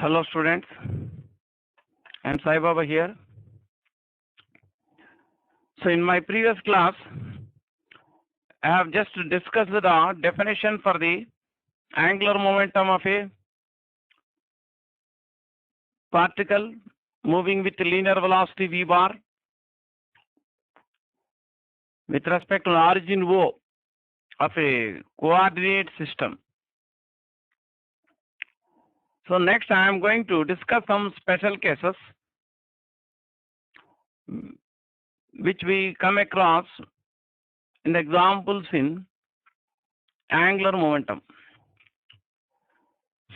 Hello students, I am Sai Baba here. So in my previous class, I have just discussed the definition for the angular momentum of a particle moving with linear velocity v bar with respect to the origin O of a coordinate system. So next I am going to discuss some special cases which we come across in the examples in angular momentum.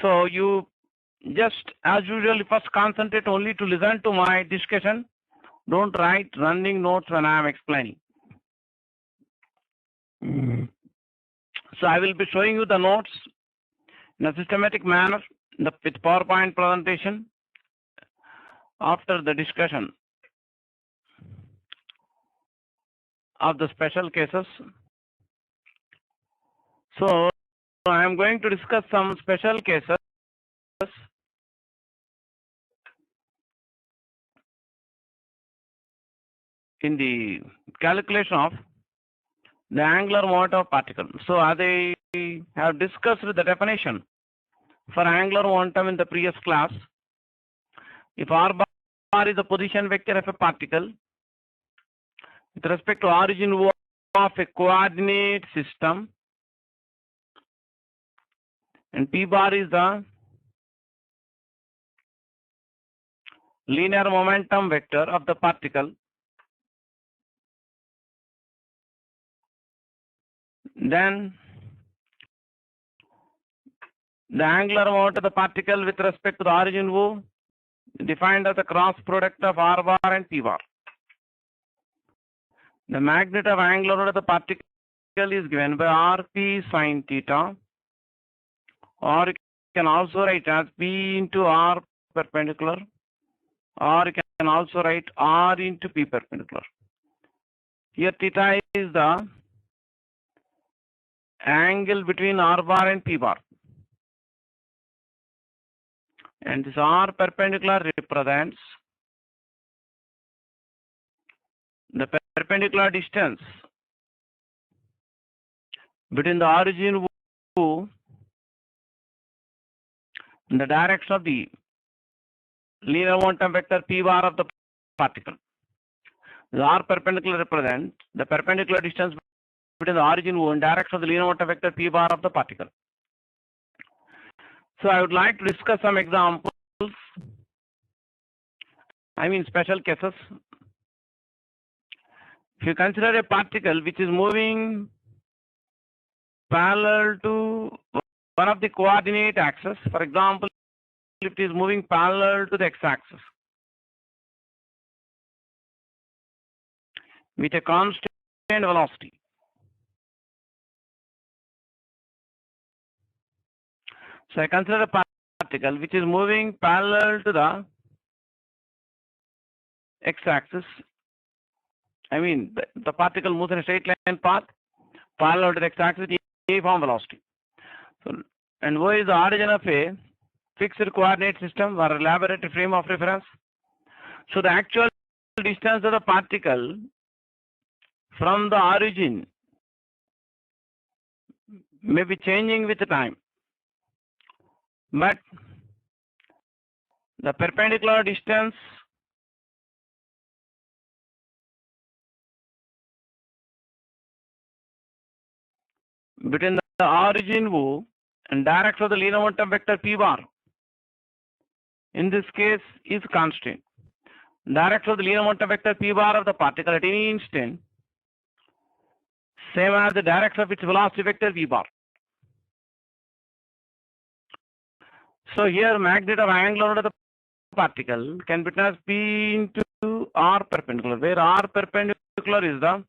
So you just as usual first concentrate only to listen to my discussion. Don't write running notes when I am explaining. So I will be showing you the notes in a systematic manner with PowerPoint presentation after the discussion of the special cases. So I am going to discuss some special cases in the calculation of the angular momentum of particle. So as I have discussed the definition for angular momentum in the previous class, if r bar is the position vector of a particle with respect to origin O of a coordinate system, and p bar is the linear momentum vector of the particle, then the angular momentum of the particle with respect to the origin O defined as the cross product of r bar and p bar. The magnitude of angular momentum of the particle is given by rp sine theta, or you can also write as p into r perpendicular, or you can also write r into p perpendicular. Here theta is the angle between r bar and p bar, and this r perpendicular represents the perpendicular distance between the origin O in the direction of the linear momentum vector p bar of the particle. The r perpendicular represents the perpendicular distance between the origin O and direction of the linear momentum vector p bar of the particle. So I would like to discuss some examples, special cases. If you consider a particle which is moving parallel to one of the coordinate axes, for example, if it is moving parallel to the x-axis with a constant velocity, so I consider a particle which is moving parallel to the x-axis. The particle moves in a straight line path parallel to the x-axis with uniform velocity. So, and O is the origin of a fixed coordinate system or elaborate frame of reference. So the actual distance of the particle from the origin may be changing with the time, but the perpendicular distance between the origin O and direction of the linear momentum vector p bar in this case is constant. Direction of the linear momentum vector p bar of the particle at any instant same as the direction of its velocity vector v bar. So here magnitude of angular momentum of the particle can be written as p into r perpendicular, where r perpendicular is the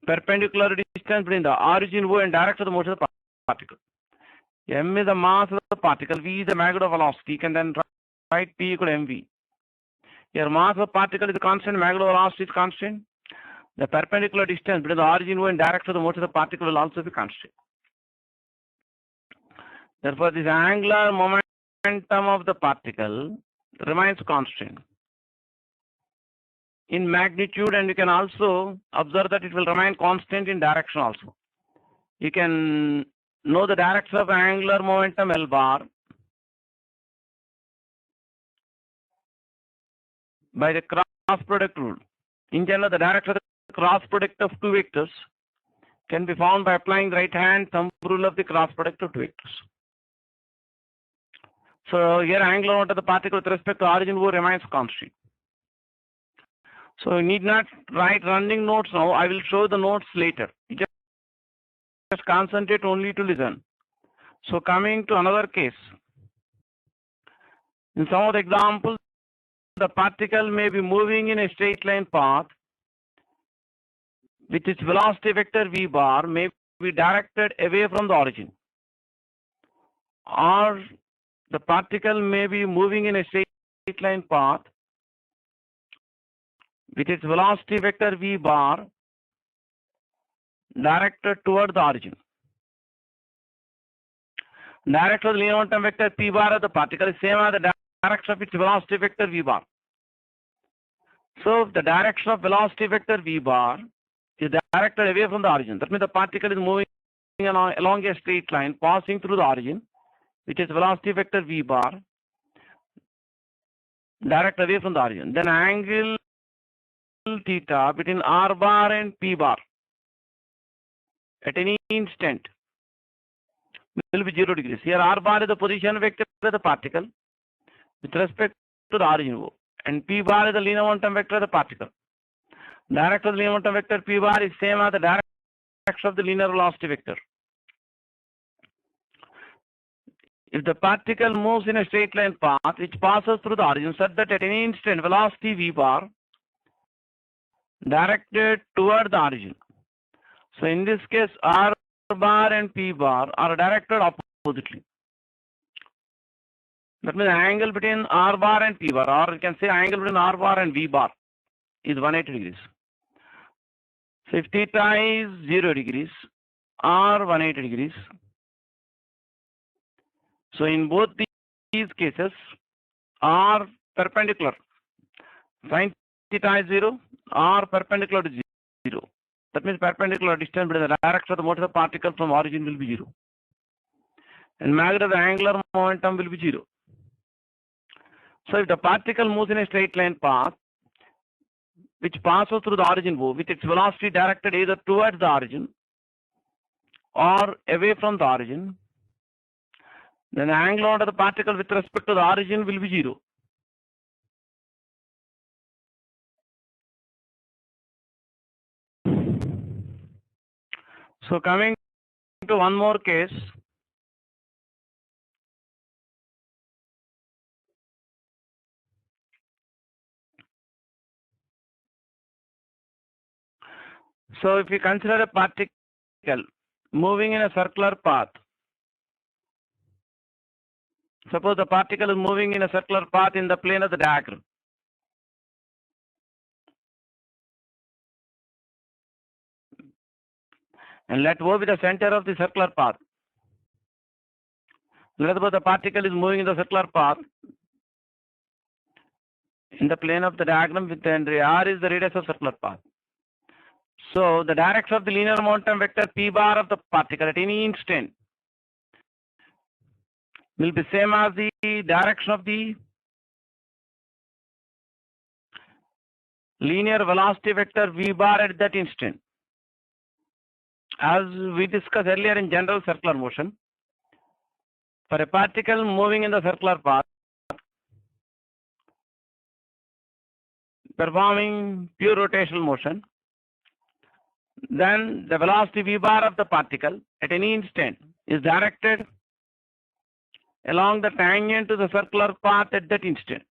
perpendicular distance between the origin O and direction of the motion of the particle. M is the mass of the particle, v is the magnitude of velocity. You can then write p equal to mv. Here mass of the particle is constant, magnitude of velocity is constant. The perpendicular distance between the origin O and direction of the motion of the particle will also be constant. Therefore, this angular momentum momentum of the particle remains constant in magnitude, and you can also observe that it will remain constant in direction also. You can know the direction of angular momentum L bar by the cross product rule. In general, the direction of the cross product of two vectors can be found by applying the right hand thumb rule of the cross product of two vectors. So here angular momentum of the particle with respect to origin O remains constant. So you need not write running notes now. I will show the notes later. You just concentrate only to listen. So coming to another case. In some of the examples, the particle may be moving in a straight line path with its velocity vector v bar may be directed away from the origin, or the particle may be moving in a straight line path with its velocity vector v bar directed toward the origin. Direction of the linear momentum vector p bar of the particle is same as the direction of its velocity vector v bar. So the direction of velocity vector v bar is directed away from the origin. That means the particle is moving along a straight line passing through the origin, which is velocity vector v bar directed away from the origin. Then angle theta between r bar and p bar at any instant will be 0 degrees. Here r bar is the position vector of the particle with respect to the origin O, and p bar is the linear momentum vector of the particle. Direction of the linear momentum vector p bar is same as the direction of the linear velocity vector. If the particle moves in a straight line path which passes through the origin such that at any instant velocity v bar directed toward the origin. So in this case r bar and p bar are directed oppositely. That means the angle between r bar and p bar, or you can say angle between r bar and v bar, is 180 degrees. So if theta is 0 degrees, r 180 degrees. So in both these cases, r perpendicular, sin theta is 0, r perpendicular to 0. That means perpendicular distance between the direction of the motion of the particle from origin will be 0. And magnitude of the angular momentum will be 0. So if the particle moves in a straight line path which passes through the origin O with its velocity directed either towards the origin or away from the origin, then the angular momentum of the particle with respect to the origin will be 0. So coming to one more case. So if we consider a particle moving in a circular path, suppose the particle is moving in a circular path in the plane of the diagram. And let O be the center of the circular path. Let suppose the particle is moving in the circular path in the plane of the diagram with r is the radius of circular path. So the direction of the linear momentum vector p bar of the particle at any instant will be same as the direction of the linear velocity vector v bar at that instant. As we discussed earlier in general circular motion, for a particle moving in the circular path, performing pure rotational motion, then the velocity v bar of the particle at any instant is directed along the tangent to the circular path at that instant.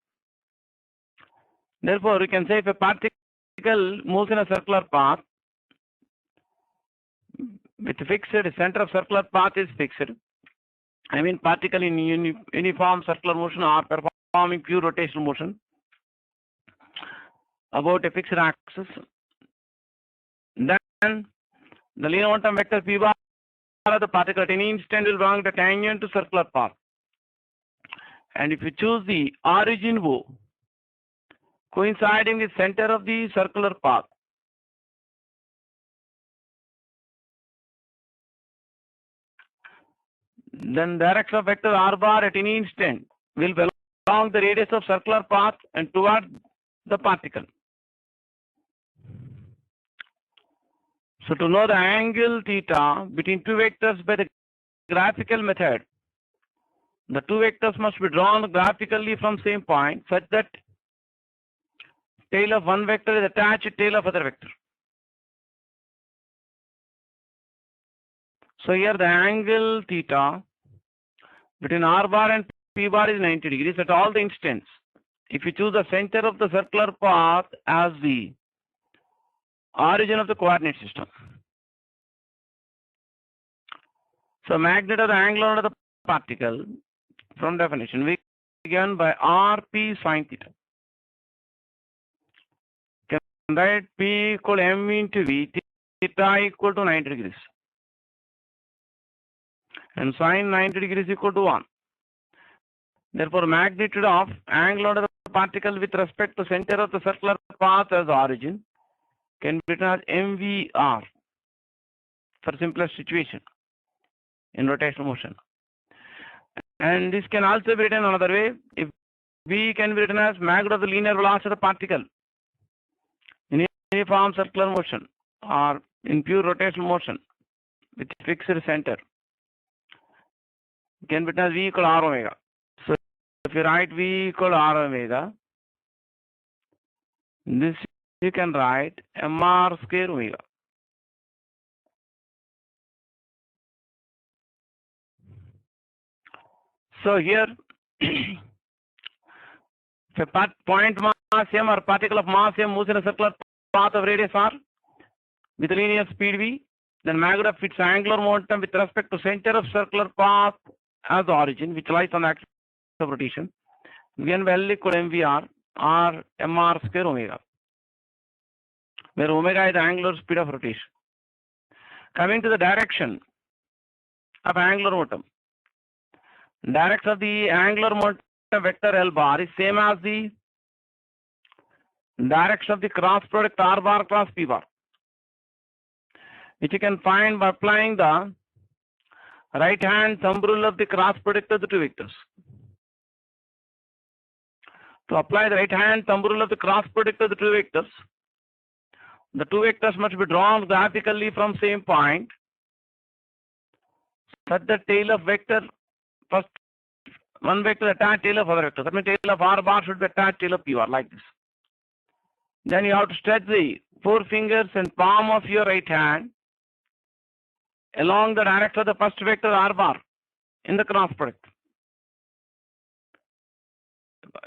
Therefore, we can say if a particle moves in a circular path with fixed center of circular path is fixed, I mean particle in uniform circular motion or performing pure rotational motion about a fixed axis, then the linear momentum vector p bar of the particle at any instant will belong to the tangent to circular path. and if you choose the origin O coinciding with center of the circular path, then direction of vector r bar at any instant will be along the radius of circular path and toward the particle. So to know the angle theta between two vectors by the graphical method, the two vectors must be drawn graphically from same point such that tail of one vector is attached to tail of other vector. So here the angle theta between r bar and p bar is 90 degrees at all the instants. If you choose the center of the circular path as the origin of the coordinate system. So magnet of the angular moment of the particle from definition we given by rp sine theta. Can write p equal m into v, theta equal to 90 degrees. And sine 90 degrees equal to 1. Therefore, magnitude of angular moment of the particle with respect to center of the circular path as origin can be written as mvr for simplest situation in rotational motion. And this can also be written another way. If v can be written as magnitude of the linear velocity of the particle in uniform circular motion or in pure rotational motion with fixed center, can be written as v equal r omega. So if you write v equal r omega, this you can write mr square omega. So here, if a point mass m or particle of mass m moves in a circular path of radius r with linear speed v, then magnitude of its angular momentum with respect to center of circular path as the origin, which lies on the axis of rotation, given by L equal mvr or mr square omega, where omega is the angular speed of rotation. Coming to the direction of angular momentum. Direction of the angular momentum vector L bar is same as the direction of the cross product R bar cross P bar, which you can find by applying the right hand thumb rule of the cross product of the two vectors. To apply the right hand thumb rule of the cross product of the two vectors must be drawn graphically from same point such that tail of vector first one vector attached tail of other vector. That means tail of R bar should be attached tail of P bar like this. Then you have to stretch the four fingers and palm of your right hand along the direction of the first vector R bar in the cross product.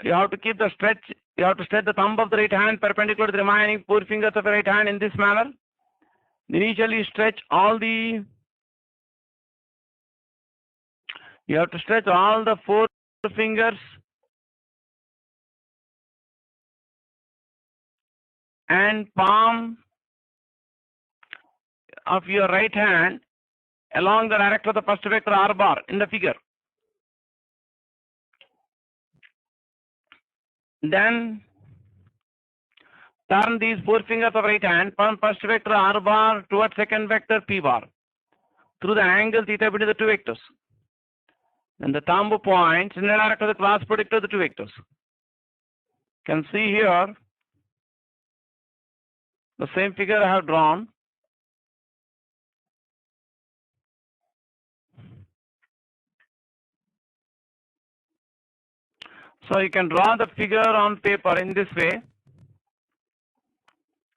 You have to keep the stretch. You have to stretch the thumb of the right hand perpendicular to the remaining four fingers of the right hand in this manner. Initially stretch all the. You have to stretch all the four fingers and palm of your right hand along the direction of the first vector R bar in the figure. Then turn these four fingers of right hand from first vector R bar towards second vector P bar through the angle theta between the two vectors. And the thumb points in the direction of the cross product of the two vectors. You can see here the same figure I have drawn. So you can draw the figure on paper in this way,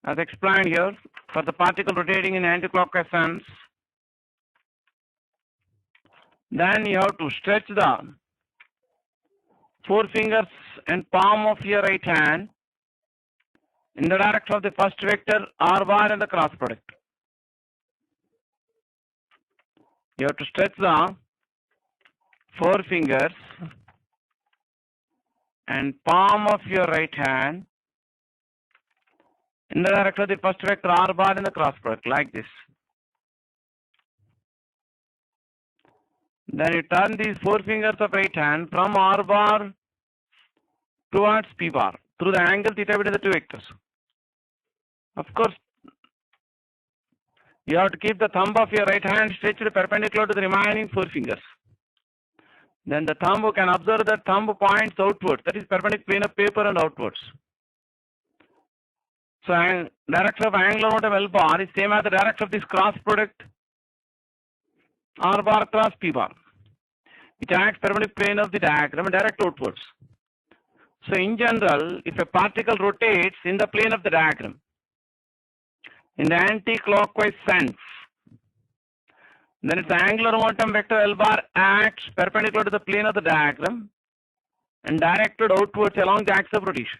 as explained here, for the particle rotating in anticlockwise sense. Then you have to stretch the four fingers and palm of your right hand in the direction of the first vector R bar and the cross product. You have to stretch the four fingers and palm of your right hand in the direction of the first vector R bar and the cross product like this. Then you turn these four fingers of right hand from R bar towards P bar through the angle theta between the two vectors. Of course, you have to keep the thumb of your right hand stretched perpendicular to the remaining four fingers. Then the thumb can observe that thumb points outwards, that is perpendicular plane of paper and outwards. So direction of angular momentum L bar is same as the direction of this cross product R bar cross P bar, which acts perpendicular plane of the diagram and direct outwards. So in general, if a particle rotates in the plane of the diagram in the anti-clockwise sense, then its angular momentum vector L bar acts perpendicular to the plane of the diagram and directed outwards along the axis of rotation.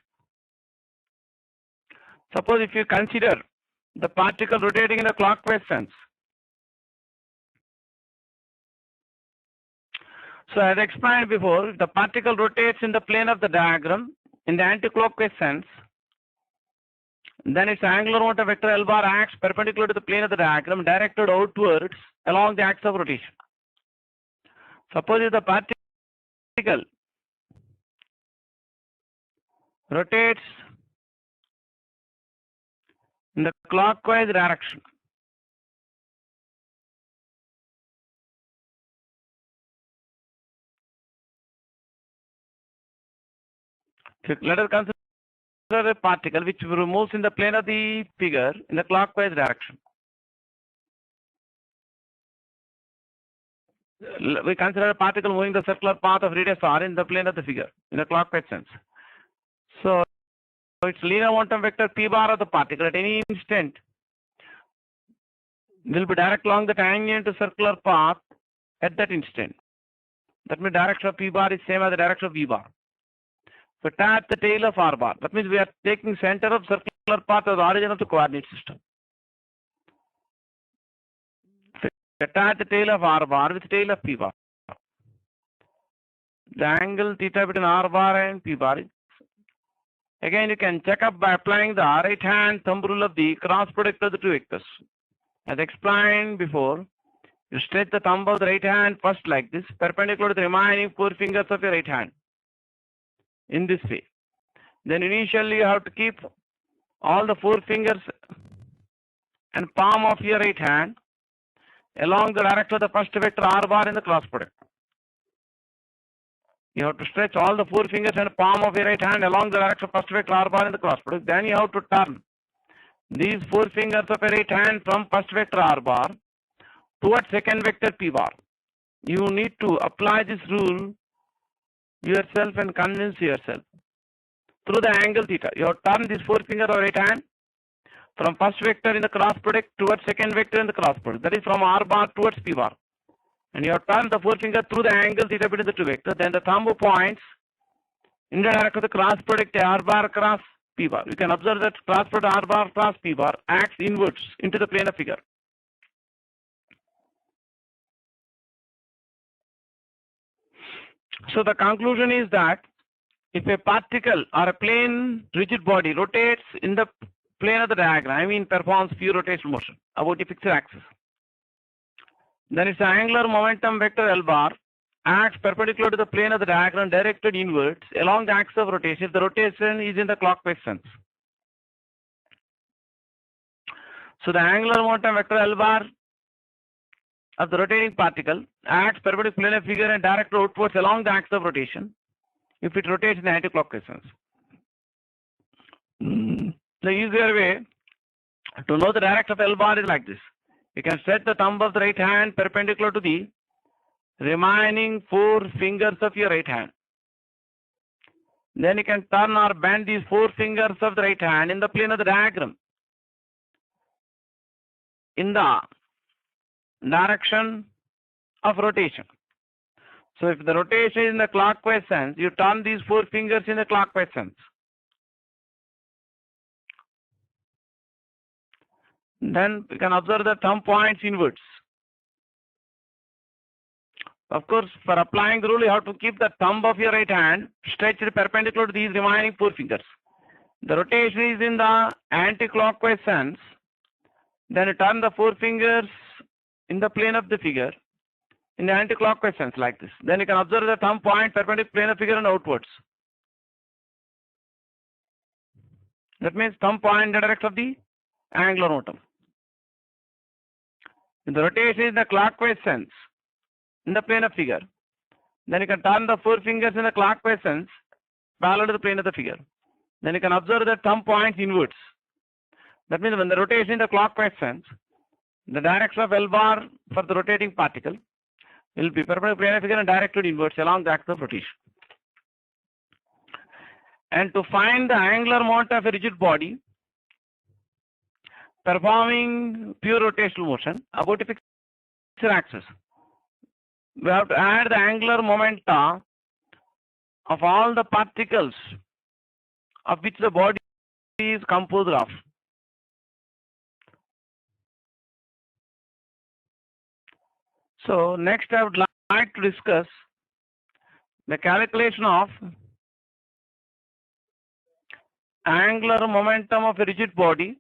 Suppose if you consider the particle rotating in the clockwise sense. So as explained before, if the particle rotates in the plane of the diagram in the anti-clockwise sense, then its angular momentum vector L bar acts perpendicular to the plane of the diagram directed outwards along the axis of rotation. Suppose if the particle rotates in the clockwise direction, so let us consider a particle which moves in the plane of the figure in the clockwise direction. We consider a particle moving the circular path of radius r in the plane of the figure in the clockwise sense. So its linear momentum vector p bar of the particle at any instant will be direct along the tangent to circular path at that instant. That means direction of p bar is same as the direction of v bar. So tap the tail of r bar. That means we are taking center of circular path as the origin of the coordinate system. Attach the tail of r bar with tail of p bar. The angle theta between r bar and p bar. Again, you can check up by applying the right hand thumb rule of the cross product of the two vectors. As explained before, you stretch the thumb of the right hand first like this, perpendicular to the remaining four fingers of your right hand. In this way. Then initially you have to keep all the four fingers and palm of your right hand along the direction of the first vector r bar in the cross product. You have to stretch all the four fingers and palm of your right hand along the direction of first vector r bar in the cross product. Then you have to turn these four fingers of your right hand from first vector r bar towards second vector p bar. You need to apply this rule yourself and convince yourself through the angle theta. You have to turn these four fingers of right hand from first vector in the cross product towards second vector in the cross product. That is from r bar towards p bar. And you have to turn the four fingers through the angle theta between the two vectors. Then the thumb points in the direction of the cross product r bar cross p bar. You can observe that cross product r bar cross p bar acts inwards into the plane of figure. So the conclusion is that if a particle or a plane rigid body rotates in the plane of the diagram, I mean performs pure rotational motion about a fixed axis, then its angular momentum vector L bar acts perpendicular to the plane of the diagram directed inwards along the axis of rotation if the rotation is in the clockwise sense. So the angular momentum vector L bar of the rotating particle acts perpendicular to the plane of figure and directed outwards along the axis of rotation if it rotates in the anti-clockwise sense. The easier way to know the direction of L bar is like this. You can set the thumb of the right hand perpendicular to the remaining four fingers of your right hand. Then you can turn or bend these four fingers of the right hand in the plane of the diagram in the direction of rotation. So if the rotation is in the clockwise sense, you turn these four fingers in the clockwise sense. Then you can observe the thumb points inwards. Of course, for applying the rule, you have to keep the thumb of your right hand stretched perpendicular to these remaining four fingers. The rotation is in the anti-clockwise sense. Then you turn the four fingers in the plane of the figure in the anti-clockwise sense like this. Then you can observe the thumb point perpendicular planar figure and outwards. That means thumb point in the direction of the angular momentum. In the rotation in the clockwise sense, in the planar figure, then you can turn the four fingers in the clockwise sense, parallel to the plane of the figure. Then you can observe the thumb points inwards. That means when the rotation in the clockwise sense, the direction of L bar for the rotating particle will be perpendicular planar figure and directed inwards along the axis of rotation. And to find the angular momentum of a rigid body performing pure rotational motion about a fixed axis, we have to add the angular momenta of all the particles of which the body is composed of. So next I would like to discuss the calculation of angular momentum of a rigid body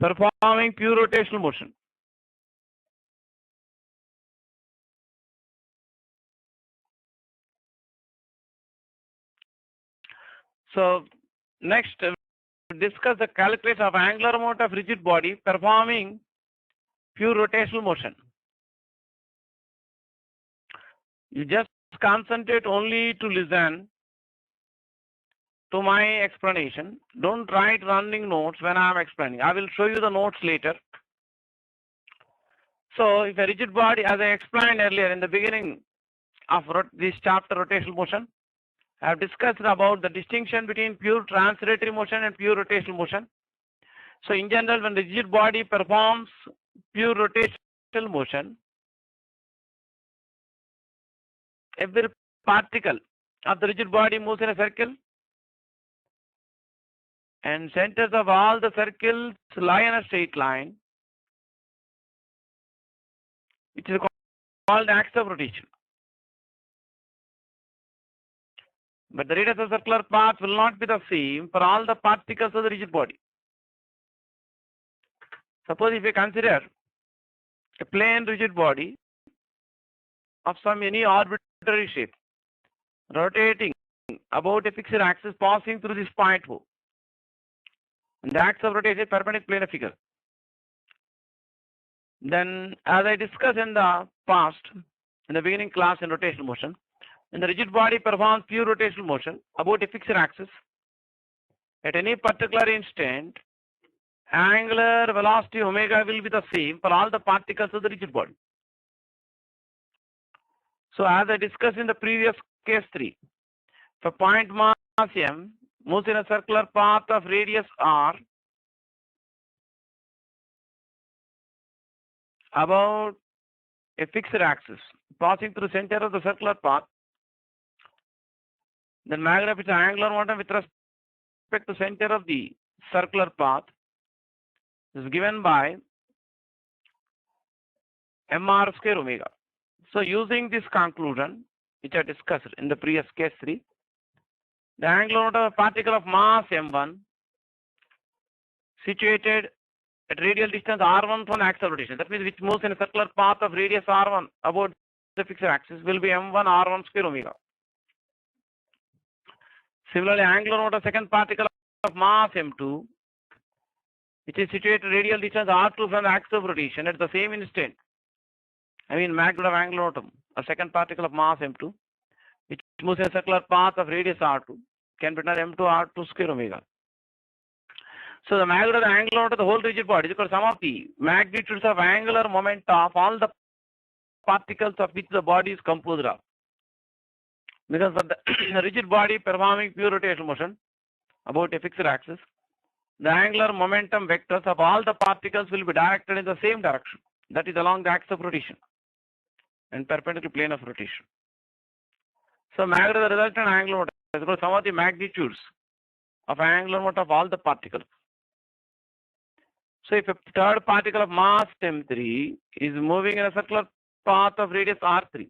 performing pure rotational motion. So next we discuss the calculation of angular momentum of rigid body performing pure rotational motion. You just concentrate only to listen to my explanation. Don't write running notes when I am explaining. I will show you the notes later. So if a rigid body, as I explained earlier in the beginning of this chapter, rotational motion, I have discussed about the distinction between pure translatory motion and pure rotational motion. So in general, when the rigid body performs pure rotational motion, every particle of the rigid body moves in a circle, and centers of all the circles lie in a straight line, which is called the axis of rotation. But the radius of circular path will not be the same for all the particles of the rigid body. Suppose if you consider a plane rigid body of any arbitrary shape, rotating about a fixed axis passing through this point O. And the axis of rotation is perpendicular planar figure. Then, as I discussed in the past, in the beginning class in rotational motion, when the rigid body performs pure rotational motion about a fixed axis, at any particular instant, angular velocity omega will be the same for all the particles of the rigid body. So, as I discussed in the previous case 3, if a point mass m moves in a circular path of radius r about a fixed axis passing through the center of the circular path, then magnitude of its angular momentum with respect to center of the circular path is given by mr square omega. So using this conclusion, which I discussed in the previous case 3, the angular momentum of a particle of mass m1 situated at radial distance r1 from the axis of rotation, that means which moves in a circular path of radius r1 about the fixed axis, will be m1 r1 square omega. Similarly, angular momentum of second particle of mass m2, which is situated at radial distance r2 from the axis of rotation at the same instant, magnitude of angular momentum of second particle of mass m2, which moves in a circular path of radius r2, can be written as m2 r2 square omega. So the magnitude of the angular momentum of the whole rigid body is equal to sum of the magnitudes of angular momenta of all the particles of which the body is composed of. Because for the rigid body performing pure rotational motion about a fixed axis, the angular momentum vectors of all the particles will be directed in the same direction, that is along the axis of rotation and perpendicular plane of rotation. So magnitude of the resultant angular momentum is equal to sum of the magnitudes of angular momentum of all the particles. So if a third particle of mass m3 is moving in a circular path of radius r3,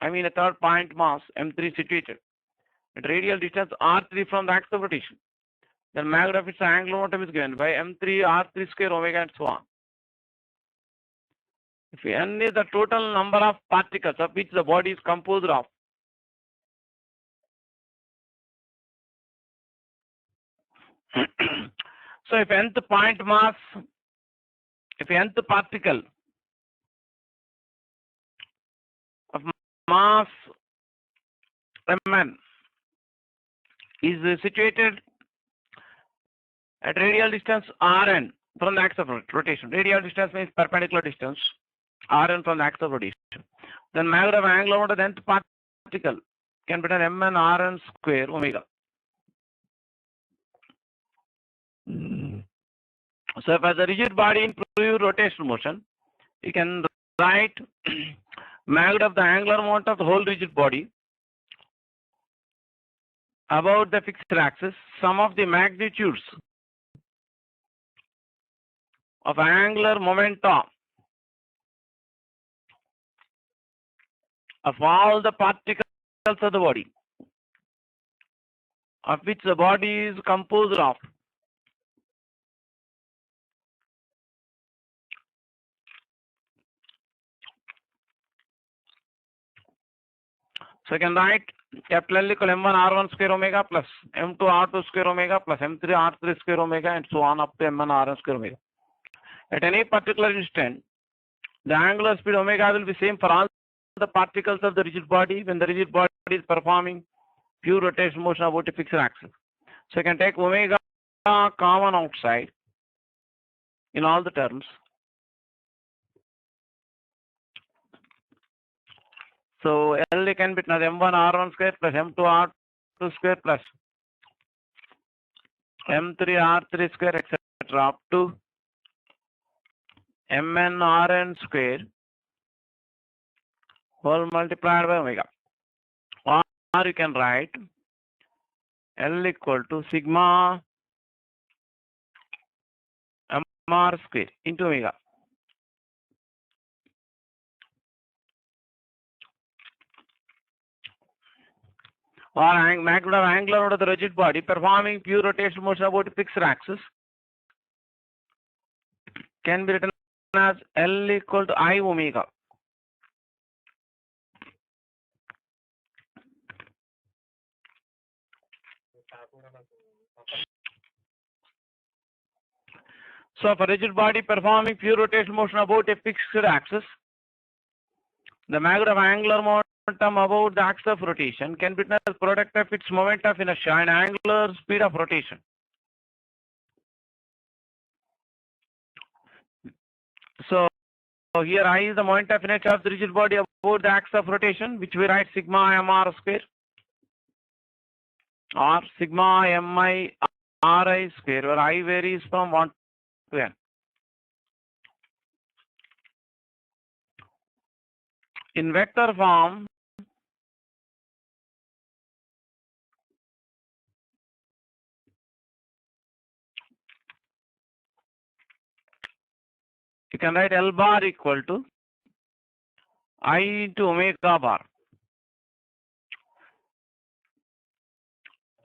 a third point mass m3 situated at radial distance r3 from the axis of rotation, then magnitude of its angular momentum is given by m3 r3 square omega and so on. If n is the total number of particles of which the body is composed of, so if nth point mass, if nth particle of mass mn is situated at radial distance rn from the axis of rotation. Radial distance means perpendicular distance rn from the axis of rotation. Then magnitude of angular momentum of the nth particle can be written mn rn square omega. So if as a rigid body in pure rotational motion, you can write magnitude of the angular momentum of the whole rigid body about the fixed axis, sum of the magnitudes of angular momenta of all the particles of the body, of which the body is composed of. So you can write capital L equal m1 r1 square omega plus m2 r2 square omega plus m3 r3 square omega and so on up to m1 rn square omega. At any particular instant, the angular speed omega will be same for all the particles of the rigid body when the rigid body is performing pure rotational motion about a fixed axis. So you can take omega common outside in all the terms. So L can be m1 r1 square plus m2 r2 square plus m3 r3 square etc. up to mn rn square whole multiplied by omega. Or you can write L equal to sigma mr square into omega. Or magnitude of angular of the rigid body performing pure rotational motion about a fixed axis can be written as L equal to I omega. So for rigid body performing pure rotational motion about a fixed axis, the magnitude of angular momentum about the axis of rotation can be written as product of its moment of inertia and angular speed of rotation. So here I is the moment of inertia of the rigid body about the axis of rotation, which we write sigma mr square or sigma mi ri square, where I varies from 1 to n. In vector form, you can write L bar equal to I into omega bar.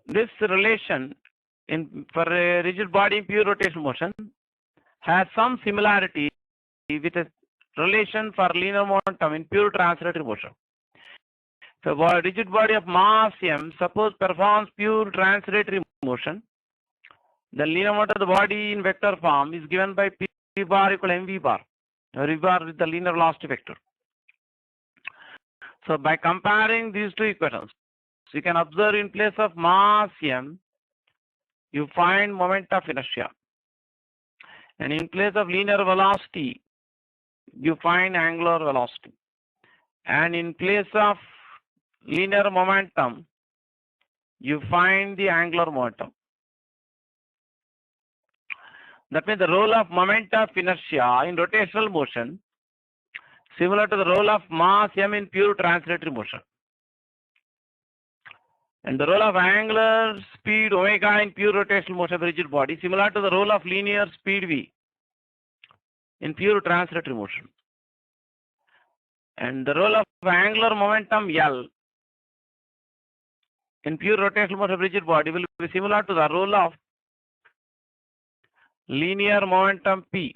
This relation for a rigid body in pure rotational motion has some similarity with a relation for linear momentum in pure translatory motion. So a rigid body of mass m, suppose performs pure translatory motion, the linear momentum of the body in vector form is given by p bar equal mv bar. V bar is the linear velocity vector. So by comparing these two equations, you can observe in place of mass m, you find moment of inertia. And in place of linear velocity, you find angular velocity. And in place of linear momentum, you find the angular momentum. That means the role of moment of inertia in rotational motion similar to the role of mass m in pure translatory motion. And the role of angular speed omega in pure rotational motion of the rigid body similar to the role of linear speed v in pure translatory motion. And the role of angular momentum L in pure rotational motion of rigid body will be similar to the role of linear momentum P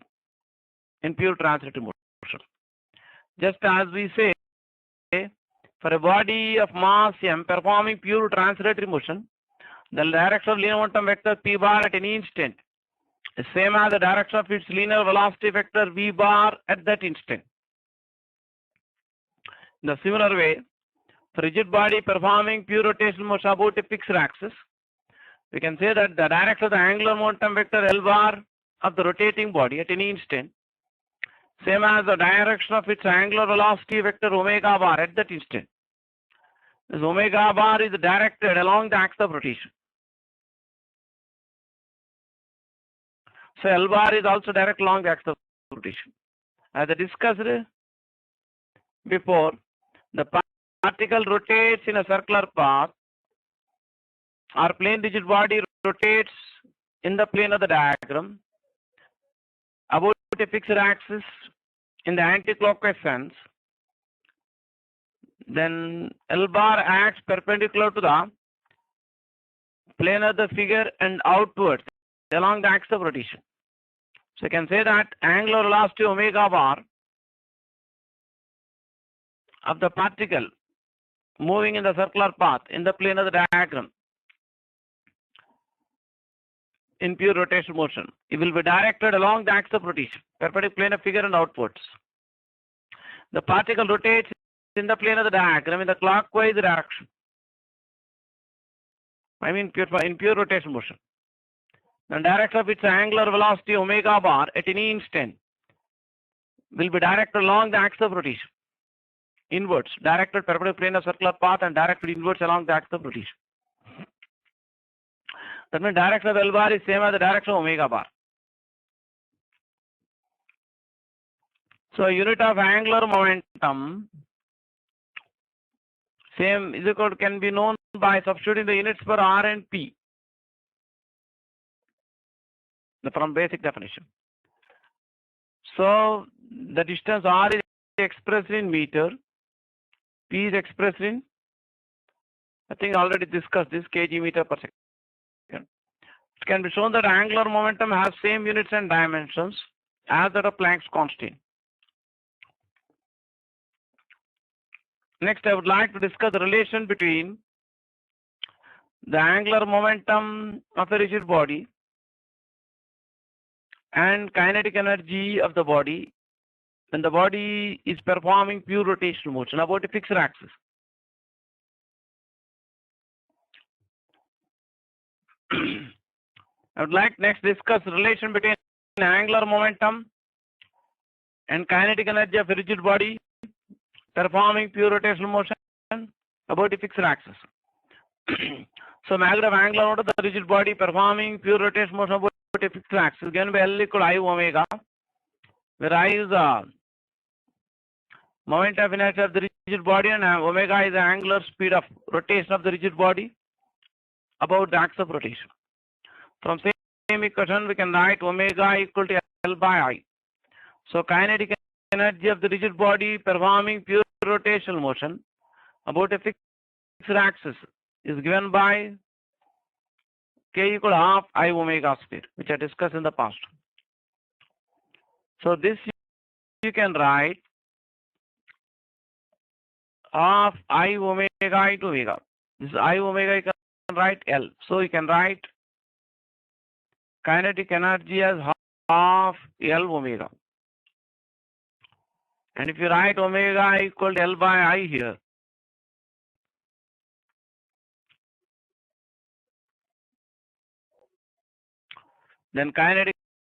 in pure translative motion. Just as we say, for a body of mass m performing pure translatory motion, the direction of linear momentum vector p bar at any instant is same as the direction of its linear velocity vector v bar at that instant. In a similar way, for rigid body performing pure rotational motion about a fixed axis, we can say that the direction of the angular momentum vector L bar of the rotating body at any instant, same as the direction of its angular velocity vector omega bar at that instant. This omega bar is directed along the axis of rotation. So L bar is also directed along the axis of rotation. As I discussed before, the particle rotates in a circular path, or plane rigid body rotates in the plane of the diagram about a fixed axis in the anti-clockwise sense. Then L bar acts perpendicular to the plane of the figure and outwards along the axis of rotation. So you can say that angular velocity omega bar of the particle moving in the circular path in the plane of the diagram in pure rotation motion, it will be directed along the axis of rotation, perpendicular plane of figure and outwards. The particle rotates in the plane of the diagram in the clockwise direction. I mean in pure rotation motion. The direction of its angular velocity omega bar at any instant will be directed along the axis of rotation. Inwards, directed perpendicular plane of circular path and directed inwards along the axis of rotation. That means direction of L bar is same as the direction of omega bar. So unit of angular momentum same is equal can be known by substituting the units for R and P from basic definition. So the distance R is expressed in meter, P is expressed in, I think already discussed this, kg meter per second. It can be shown that angular momentum has same units and dimensions as that of Planck's constant. Next, I would like to discuss the relation between the angular momentum of a rigid body and kinetic energy of the body when the body is performing pure rotational motion about a fixed axis. I would like next discuss the relation between angular momentum and kinetic energy of a rigid body performing pure rotational motion about a fixed axis. So magnitude of angular momentum of the rigid body performing pure rotational motion about a fixed axis given by L equal I omega, where I is the moment of inertia of the rigid body and omega is the angular speed of rotation of the rigid body about the axis of rotation. From same equation we can write omega equal to L by I. So kinetic energy of the rigid body performing pure rotational motion about a fixed axis is given by K equal half I omega square, which I discussed in the past. So this you can write half I omega into omega. This is I omega, you can write L. So you can write kinetic energy as half L omega. And if you write omega equal to L by I here, then kinetic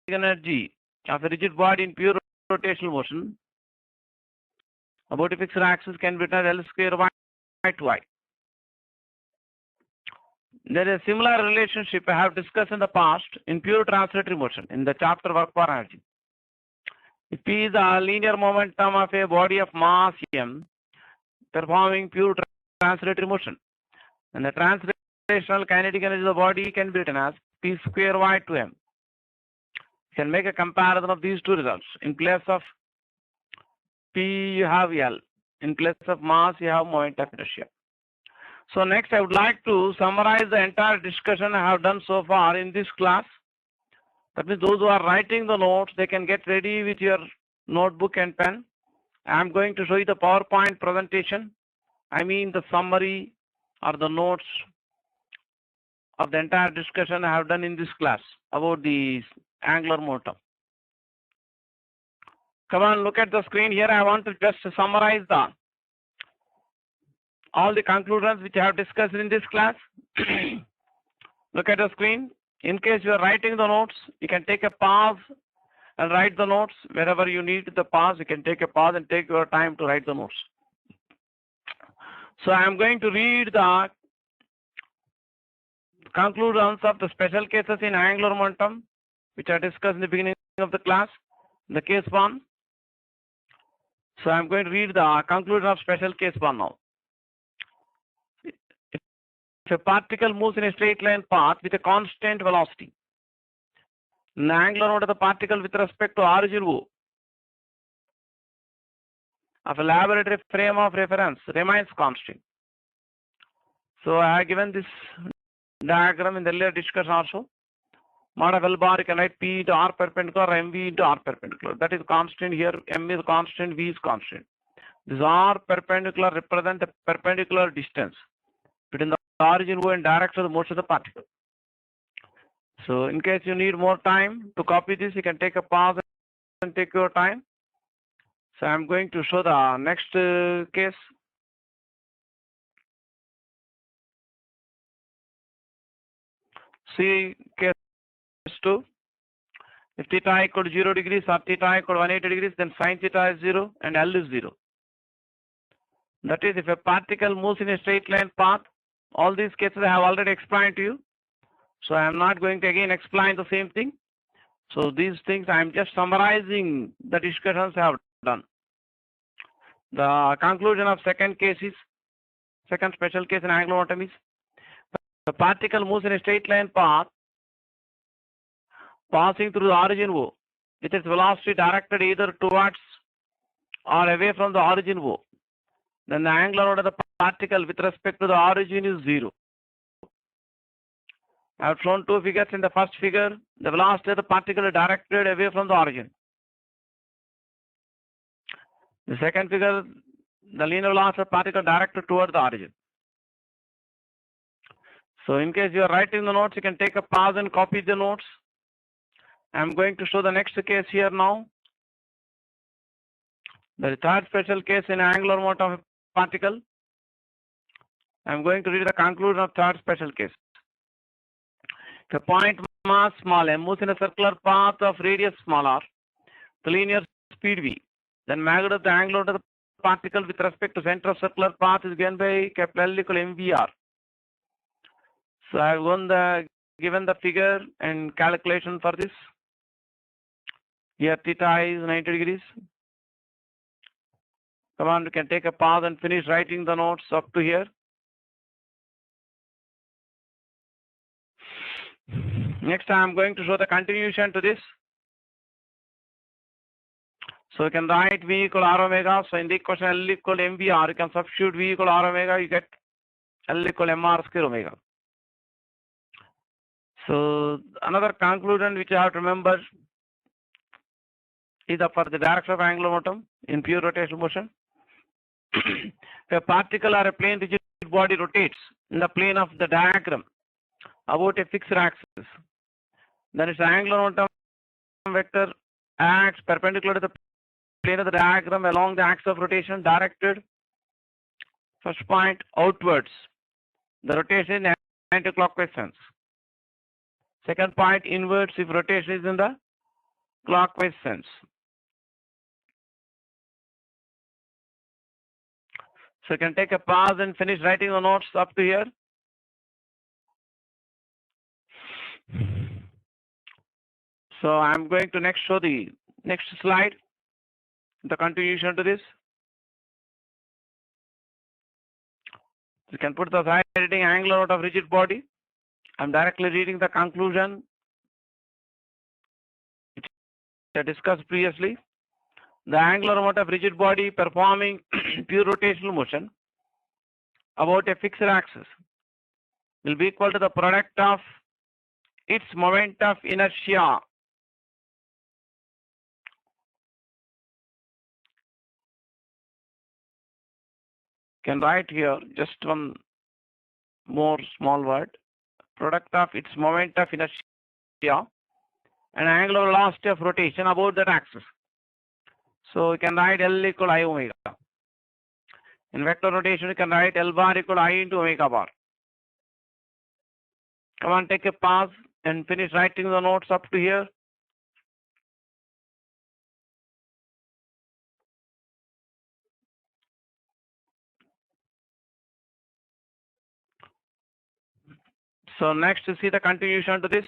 energy of a rigid body in pure rotational motion about a fixed axis can be written as L square y by 2I. There is a similar relationship I have discussed in the past in pure translatory motion in the chapter work for energy. If P is the linear momentum of a body of mass m performing pure translatory motion, and the translational kinetic energy of the body can be written as P square y to m. You can make a comparison of these two results. In place of P you have L, in place of mass you have moment of inertia. So next I would like to summarize the entire discussion I have done so far in this class That means those who are writing the notes, they can get ready with your notebook and pen. I'm going to show you the PowerPoint presentation. I mean the summary or the notes of the entire discussion I have done in this class about the angular momentum. Come on, look at the screen here. I want to just summarize all the conclusions which I have discussed in this class. Look at the screen. In case you are writing the notes, you can take a pause and write the notes. Wherever you need the pause, you can take a pause and take your time to write the notes. So I am going to read the conclusions of the special cases in angular momentum, which I discussed in the beginning of the class, the case 1. So I'm going to read the conclusion of special case 1 now. If a particle moves in a straight line path with a constant velocity, the angular momentum of the particle with respect to origin O of a laboratory frame of reference remains constant. So I have given this diagram in the earlier discussion also. Mod of L bar, you can write P into R perpendicular, MV into R perpendicular. That is constant here. M is constant, V is constant. This R perpendicular represent the perpendicular distance between the origin O and direction of the motion of the particle. So in case you need more time to copy this, you can take a pause and take your time. So I'm going to show the next case. See case 2. If theta equal to 0 degrees or theta equal to 180 degrees, then sin theta is 0 and L is 0. That is, if a particle moves in a straight line path, all these cases I have already explained to you. So I am not going to again explain the same thing. So these things I am just summarizing the discussions I have done. The conclusion of second special case in angular momentum is the particle moves in a straight line path passing through the origin O with its velocity directed either towards or away from the origin O. Then the angular momentum of the particle with respect to the origin is 0. I have shown two figures. In the first figure, the velocity of the particle is directed away from the origin. The second figure, the linear velocity of the particle directed toward the origin. So in case you are writing the notes, you can take a pause and copy the notes. I am going to show the next case here now. The third special case in angular momentum of a particle. I am going to read the conclusion of third special case. The point mass small m moves in a circular path of radius small r, the linear speed v. Then magnitude of the angular momentum of the particle with respect to center of circular path is given by capital L equal mvr. So I have given the figure and calculation for this. Here theta is 90 degrees. Come on, you can take a pause and finish writing the notes up to here. Next, I am going to show the continuation to this. So you can write V equal R omega. So in the equation L equal mvr, you can substitute V equal R omega, you get L equal mr square omega. So another conclusion which I have to remember is for the direction of angular momentum in pure rotational motion. If a particle or a plane rigid body rotates in the plane of the diagram about a fixed axis, then its angular momentum vector acts perpendicular to the plane of the diagram along the axis of rotation directed first point outwards. The rotation in anti-clockwise sense. Second point inwards if rotation is in the clockwise sense. So you can take a pause and finish writing the notes up to here. So I'm going to next show the next slide, the continuation to this. You can put the slide reading angular momentum of rigid body. I'm directly reading the conclusion which I discussed previously. The angular momentum of rigid body performing pure rotational motion about a fixed axis will be equal to the product of its moment of inertia can write here just one more small word. Product of its moment of inertia and angular velocity of rotation about that axis. So you can write L equal I omega. In vector rotation, you can write L bar equal I into omega bar. Come on, take a pause and finish writing the notes up to here. So next, you see the continuation to this.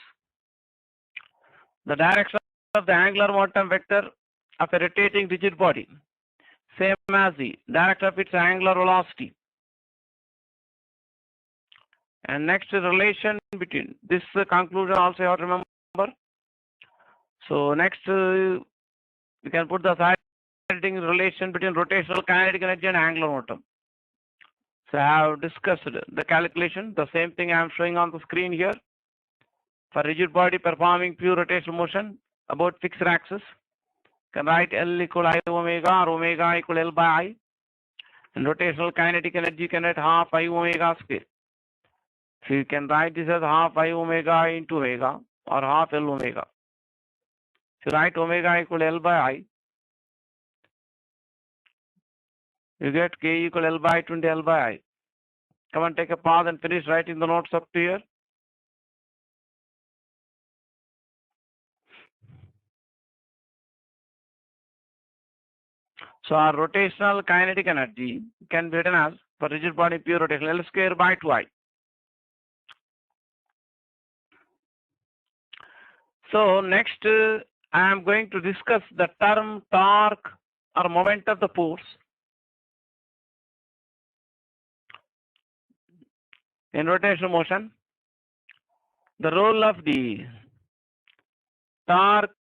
The direction of the angular momentum vector of a rotating rigid body, same as the direction of its angular velocity. And next is relation between this conclusion also you have to remember. So next you can put the side relation between rotational kinetic energy and angular momentum. So I have discussed the calculation, the same thing I am showing on the screen here. For rigid body performing pure rotational motion about fixed axis, can write L equal I omega or omega equal L by I. And rotational kinetic energy can write half I omega square. So you can write this as half I omega into omega or half L omega. If you write omega equal L by I, you get K equal L by 20 L by I. Come and take a pause and finish writing the notes up to here. So our rotational kinetic energy can be written as, for rigid body pure rotation, L square by 2I. So next I am going to discuss the term torque or moment of the force in rotational motion. The role of the torque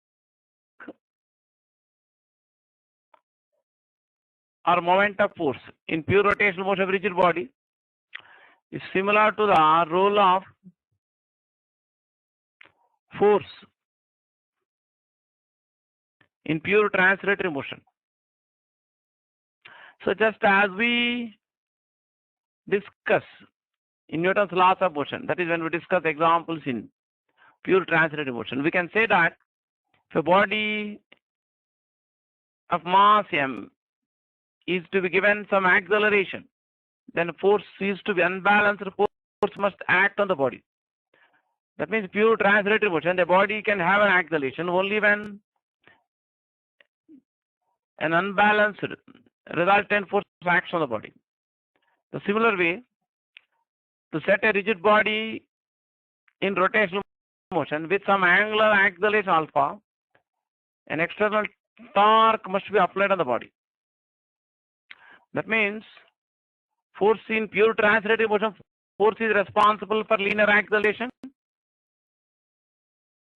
or moment of force in pure rotational motion of rigid body is similar to the role of force in pure translatory motion. So just as we discuss in Newton's laws of motion, that is when we discuss examples in pure translatory motion, we can say that if a body of mass m is to be given some acceleration, then force is to be unbalanced, force must act on the body. That means pure translatory motion, the body can have an acceleration only when an unbalanced resultant force acts on the body. The similar way, to set a rigid body in rotational motion with some angular acceleration alpha, an external torque must be applied on the body. That means force in pure translatory motion, force is responsible for linear acceleration,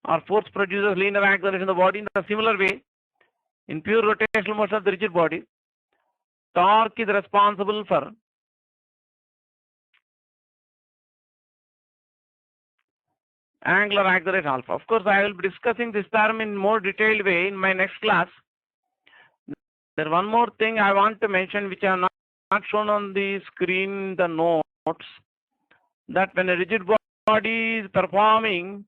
or force produces linear acceleration in the body. In a similar way, in pure rotational motion of the rigid body, torque is responsible for angular acceleration alpha. Of course, I will be discussing this term in more detailed way in my next class. There is one more thing I want to mention which I have not shown on the screen, the notes, that when a rigid body is performing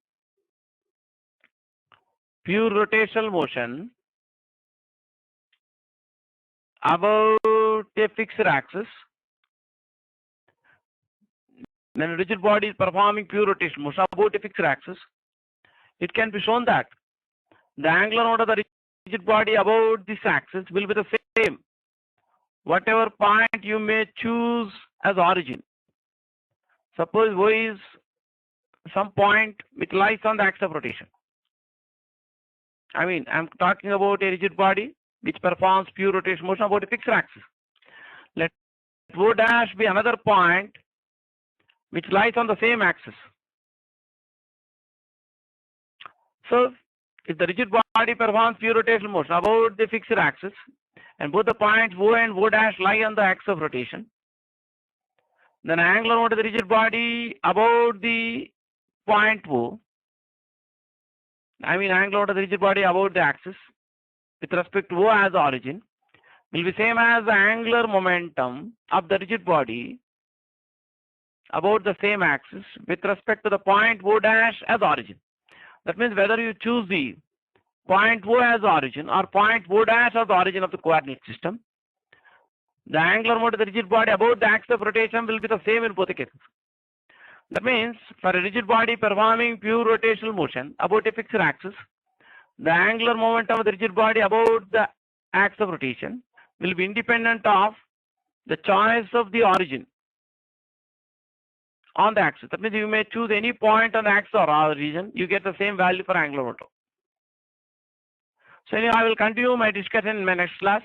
pure rotational motion about a fixed axis, when a rigid body is performing pure rotational motion about a fixed axis, it can be shown that the angular moment of the rigid body about this axis will be the same, whatever point you may choose as origin. Suppose O is some point which lies on the axis of rotation. I mean, I'm talking about a rigid body which performs pure rotation motion about a fixed axis. Let O dash be another point which lies on the same axis. So, if the rigid body performs pure rotational motion about the fixed axis, and both the points O and O dash lie on the axis of rotation, then angular moment of the rigid body about the point O, I mean angular moment of the rigid body about the axis with respect to O as the origin, will be same as the angular momentum of the rigid body about the same axis with respect to the point O dash as origin. That means whether you choose the point O as origin or point O dash as the origin of the coordinate system, the angular momentum of the rigid body about the axis of rotation will be the same in both the cases. That means for a rigid body performing pure rotational motion about a fixed axis, the angular momentum of the rigid body about the axis of rotation will be independent of the choice of the origin on the axis. That means you may choose any point on the axis or origin, you get the same value for angular momentum. So anyway, I will continue my discussion in my next class.